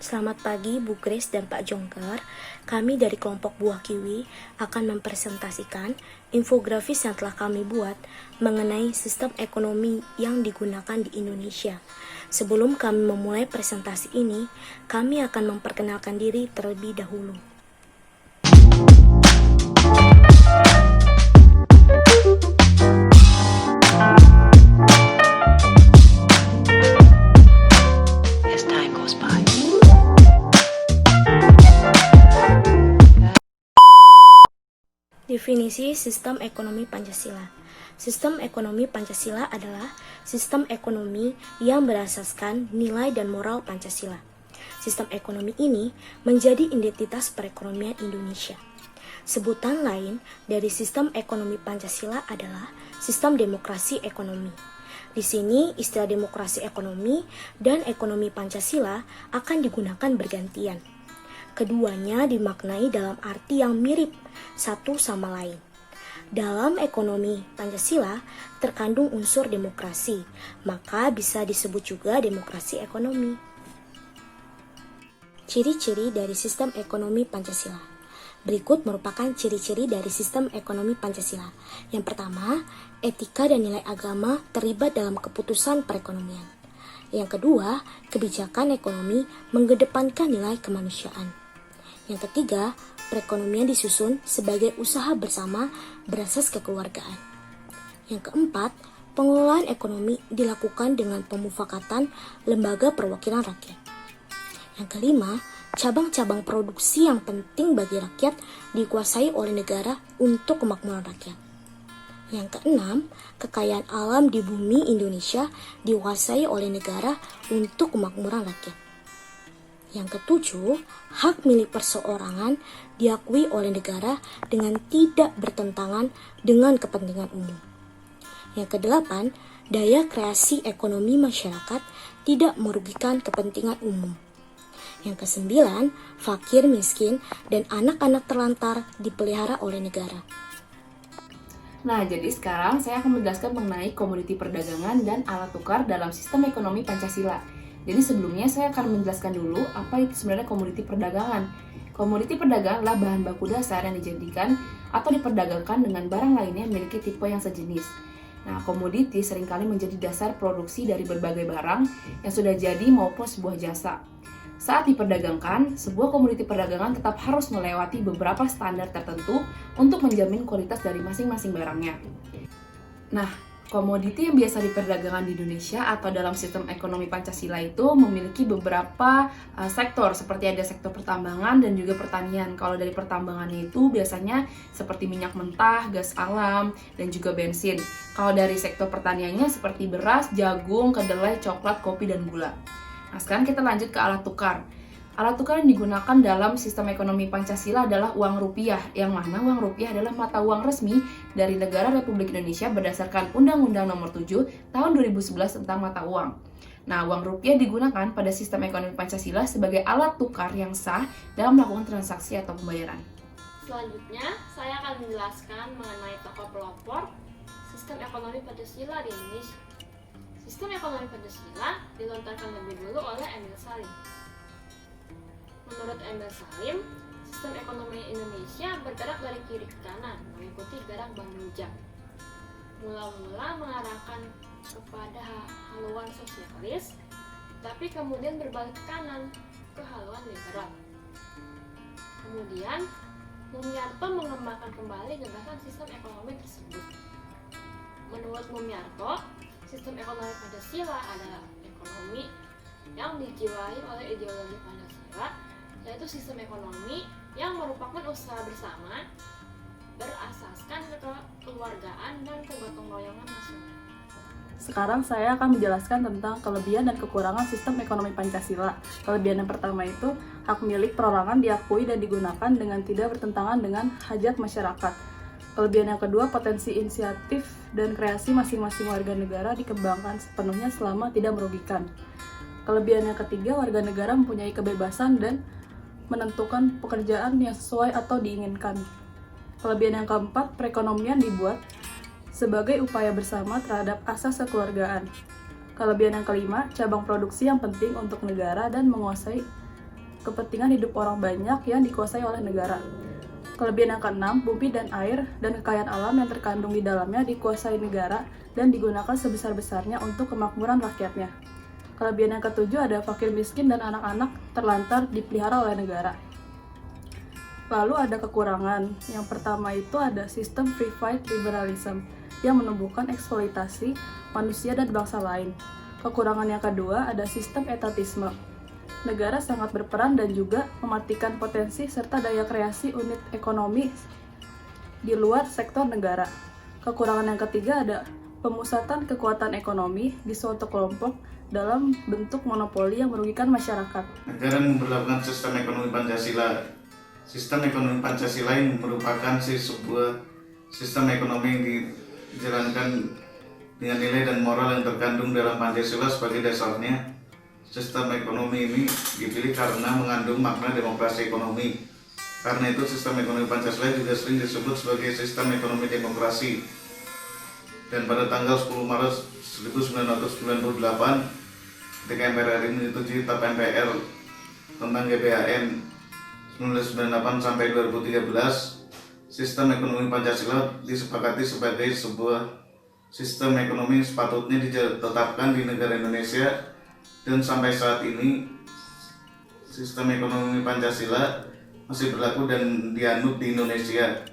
Selamat pagi Bu Grace dan Pak Jongker. Kami dari kelompok Buah Kiwi akan mempresentasikan infografis yang telah kami buat mengenai sistem ekonomi yang digunakan di Indonesia. Sebelum kami memulai presentasi ini, kami akan memperkenalkan diri terlebih dahulu. As time goes by. Definisi sistem ekonomi Pancasila. Sistem ekonomi Pancasila adalah sistem ekonomi yang berasaskan nilai dan moral Pancasila. Sistem ekonomi ini menjadi identitas perekonomian Indonesia. Sebutan lain dari sistem ekonomi Pancasila adalah sistem demokrasi ekonomi. Di sini istilah demokrasi ekonomi dan ekonomi Pancasila akan digunakan bergantian. Keduanya dimaknai dalam arti yang mirip satu sama lain. Dalam ekonomi Pancasila terkandung unsur demokrasi, maka bisa disebut juga demokrasi ekonomi. Ciri-ciri dari sistem ekonomi Pancasila. Berikut merupakan ciri-ciri dari sistem ekonomi Pancasila. Yang pertama, etika dan nilai agama terlibat dalam keputusan perekonomian. Yang kedua, kebijakan ekonomi mengedepankan nilai kemanusiaan. Yang ketiga, perekonomian disusun sebagai usaha bersama berasas kekeluargaan. Yang keempat, pengelolaan ekonomi dilakukan dengan pemufakatan lembaga perwakilan rakyat. Yang kelima, cabang-cabang produksi yang penting bagi rakyat dikuasai oleh negara untuk kemakmuran rakyat. Yang keenam, kekayaan alam di bumi Indonesia dikuasai oleh negara untuk kemakmuran rakyat. Yang ketujuh, hak milik perseorangan diakui oleh negara dengan tidak bertentangan dengan kepentingan umum. Yang kedelapan, daya kreasi ekonomi masyarakat tidak merugikan kepentingan umum. Yang kesembilan, fakir, miskin, dan anak-anak terlantar dipelihara oleh negara. Nah, jadi sekarang saya akan menjelaskan mengenai komoditi perdagangan dan alat tukar dalam sistem ekonomi Pancasila. Jadi sebelumnya saya akan menjelaskan dulu apa itu sebenarnya komoditi perdagangan. Komoditi perdagangan adalah bahan baku dasar yang dijadikan atau diperdagangkan dengan barang lainnya yang memiliki tipe yang sejenis. Nah, komoditi seringkali menjadi dasar produksi dari berbagai barang yang sudah jadi maupun sebuah jasa. Saat diperdagangkan, sebuah komoditi perdagangan tetap harus melewati beberapa standar tertentu untuk menjamin kualitas dari masing-masing barangnya. Nah, komoditi yang biasa diperdagangkan di Indonesia atau dalam sistem ekonomi Pancasila itu memiliki beberapa sektor, seperti ada sektor pertambangan dan juga pertanian. Kalau dari pertambangannya itu biasanya seperti minyak mentah, gas alam, dan juga bensin. Kalau dari sektor pertaniannya seperti beras, jagung, kedelai, coklat, kopi, dan gula. Nah, sekarang kita lanjut ke alat tukar. Alat tukar yang digunakan dalam sistem ekonomi Pancasila adalah uang rupiah, yang mana uang rupiah adalah mata uang resmi dari negara Republik Indonesia berdasarkan Undang-Undang Nomor 7 Tahun 2011 tentang mata uang. Nah, uang rupiah digunakan pada sistem ekonomi Pancasila sebagai alat tukar yang sah dalam melakukan transaksi atau pembayaran. Selanjutnya, saya akan menjelaskan mengenai tokoh pelopor sistem ekonomi Pancasila di Indonesia. Sistem ekonomi Pancasila dilontarkan lebih dulu oleh Emil Salim. Menurut Emil Salim, sistem ekonomi Indonesia bergerak dari kiri ke kanan, mengikuti gerak Bank Mujab. Mula-mula mengarahkan kepada haluan sosialis, tapi kemudian berbalik ke kanan, ke haluan liberal. Kemudian, Mumiarto mengembangkan kembali gagasan sistem ekonomi tersebut. Menurut Mumiarto, sistem ekonomi Pancasila adalah ekonomi yang dijiwai oleh ideologi Pancasila, yaitu sistem ekonomi yang merupakan usaha bersama berasaskan kekeluargaan dan kegotong royongan nasional. Sekarang saya akan menjelaskan tentang kelebihan dan kekurangan sistem ekonomi Pancasila. Kelebihan yang pertama itu, hak milik perorangan diakui dan digunakan dengan tidak bertentangan dengan hajat masyarakat. Kelebihan yang kedua, potensi inisiatif dan kreasi masing-masing warga negara dikembangkan sepenuhnya selama tidak merugikan. Kelebihan yang ketiga, warga negara mempunyai kebebasan dan menentukan pekerjaan yang sesuai atau diinginkan. Kelebihan yang keempat, perekonomian dibuat sebagai upaya bersama terhadap asas kekeluargaan. Kelebihan yang kelima, cabang produksi yang penting untuk negara dan menguasai kepentingan hidup orang banyak yang dikuasai oleh negara. Kelebihan yang keenam, bumi dan air dan kekayaan alam yang terkandung di dalamnya dikuasai negara dan digunakan sebesar-besarnya untuk kemakmuran rakyatnya. Kelebihan yang ketujuh ada fakir miskin dan anak-anak terlantar dipelihara oleh negara. Lalu ada kekurangan. Yang pertama itu ada sistem free fight liberalism yang menumbuhkan eksploitasi manusia dan bangsa lain. Kekurangan yang kedua ada sistem etatisme. Negara sangat berperan dan juga mematikan potensi serta daya kreasi unit ekonomi di luar sektor negara. Kekurangan yang ketiga ada pemusatan kekuatan ekonomi di suatu kelompok dalam bentuk monopoli yang merugikan masyarakat. Negara memperlakukan sistem ekonomi Pancasila. Sistem ekonomi Pancasila ini merupakan sebuah sistem ekonomi yang dijalankan dengan nilai dan moral yang terkandung dalam Pancasila sebagai dasarnya. Sistem ekonomi ini dipilih karena mengandung makna demokrasi ekonomi. Karena itu sistem ekonomi Pancasila juga sering disebut sebagai sistem ekonomi demokrasi. Dan pada tanggal 10 Maret 1998, ketika MPR RI menyetujui TAP MPR tentang GBHN 1998 sampai 2013, sistem ekonomi Pancasila disepakati sebagai sebuah sistem ekonomi sepatutnya ditetapkan di negara Indonesia, dan sampai saat ini sistem ekonomi Pancasila masih berlaku dan dianut di Indonesia.